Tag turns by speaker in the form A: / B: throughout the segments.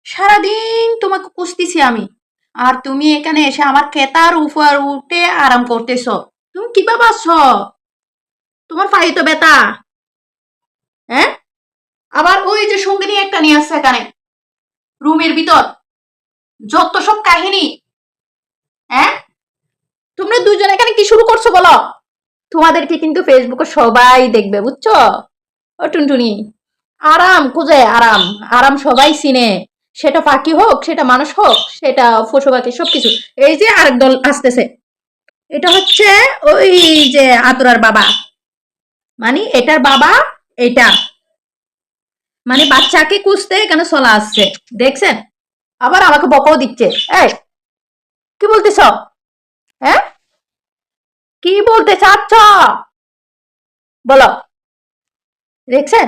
A: সারাদিন তোমাকে খুঁজতেছি আমি, আর তুমি এখানে এসে আমার খেতার উপর উঠে আরাম করতেছ। তুমি কিভাবে আছো? তোমার পায়ে তো ব্যথা। হ্যাঁ, আবার ওই যে সঙ্গিনী একটা নিয়ে আসছে এখানে রুমের ভিতর, যত সব কাহিনী। হ্যাঁ, তোমরা দুজন এখানে কি শুরু করছো বলো? তোমাদেরকে কিন্তু ফেসবুকে সবাই দেখবে, বুঝছো? ও টুনটুনি, আরাম খুঁজে আরাম, আরাম সবাই চিনে। সেটা পাখি হোক, সেটা মানুষ হোক, সেটা পশু পাখি, সবকিছু। এই যে আরেক দল আসতেছে, এটা হচ্ছে ওই যে আতুরার বাবা, মানে এটার বাবা। এটা মানে বাচ্চাকে খুঁজতে এখানে চলা আসছে, দেখছেন? আবার আমাকে বকাও দিচ্ছে। এই, কি বলতেছ? হ্যাঁ, কি বলতে চাচ্ছ বলো? দেখছেন,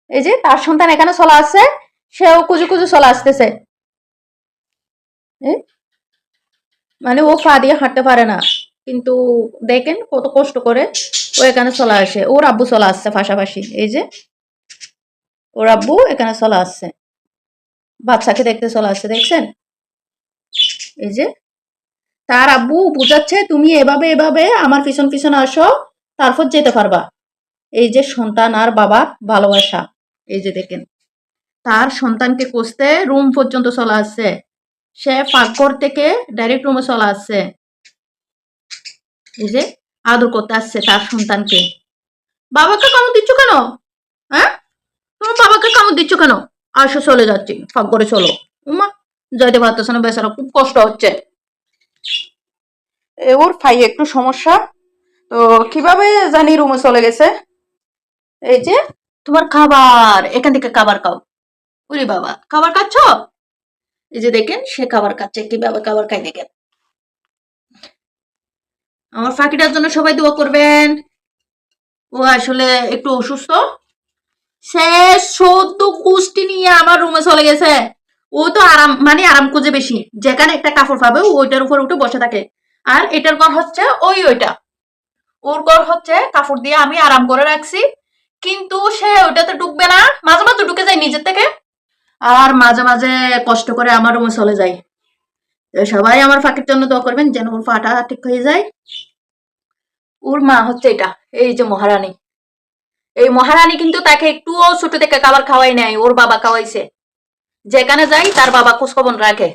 A: এই যে তার সন্তান এখানে চলা আসছে, সেও কুজু কুজু চলা আসতেছে। মানে ও পা দিয়ে হাঁটতে পারে না, কিন্তু দেখেন কত কষ্ট করে ও এখানে চলে আসে। ওর আব্বু চলে আসছে পাশাপাশি, এই যে ওর আব্বু এখানে চলে আসছে, বাচ্চাকে দেখতে চলে আসছে, দেখছেন? এই যে তার আব্বু বুঝাচ্ছে, তুমি এভাবে এভাবে আমার পিছন পিছন আসো, তারপর যেতে পারবা। এই যে সন্তান আর বাবার ভালোবাসা, এই যে দেখেন, তার সন্তানকে খুঁজতে রুম পর্যন্ত চলে আসছে। সে পাকঘর থেকে ডাইরেক্ট রুমে চলে আসছে, এই যে আদর করতে আসছে তার সন্তানকে। বাবাকে কামড় দিচ্ছ কেন? হ্যাঁ, তোমার বাবাকে কামড় দিচ্ছ কেন? আসো, চলে যাচ্ছি, ফাঁক করে চলো। উমা, যাইতে পারতেছে না বেচারা, খুব কষ্ট হচ্ছে। ওর ভাই একটু সমস্যা, তো কিভাবে জানি রুমে চলে গেছে। এই যে তোমার খাবার, এখান থেকে খাবার খাও। ওরে বাবা, খাবার খাচ্ছ? এই যে দেখেন সে খাবার খাচ্ছে, কিভাবে খাবার খাই দেখেন। আমার ফাঁকিটার জন্য সবাই দোয়া করবেন। ও আসলে একটু অসুস্থ, সে সদ্য কুষ্টি নিয়ে আমার রুমে চলে গেছে। ও তো আরাম, মানে আরাম খুঁজে বেশি, যেখানে একটা কাপড় পাবে ও ওইটার উপর উঠে বসে থাকে। আর এটার ঘর হচ্ছে ওইটা, ওর ঘর হচ্ছে কাপড় দিয়ে আমি আরাম করে রাখছি, কিন্তু সে ওইটাতে ঢুকবে না। মাঝে মাঝে ঢুকে যায় নিজের থেকে, আর মাঝে মাঝে কষ্ট করে আমার রুমে চলে যায়। তো সবাই আমার ফাঁকির জন্য দোয়া করবেন যেন ওর পাটা ঠিক হয়ে যায়। ওর মা হচ্ছে এটা, এই যে মহারানী। এই মহারানী কিন্তু তাকে একটুও ছোট থেকে খাবার খাওয়াই নাই, ওর বাবা খাওয়াইছে। যেখানে যাই তার বাবা খোঁজ খবর রাখে।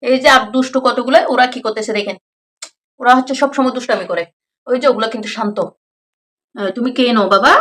A: এই যে আর দুষ্টু কতগুলো, ওরা কি করতেছে দেখেন। ওরা হচ্ছে সবসময় দুষ্টামি করে। ওই যে ওগুলো কিন্তু শান্ত। তুমি কে নো বাবা?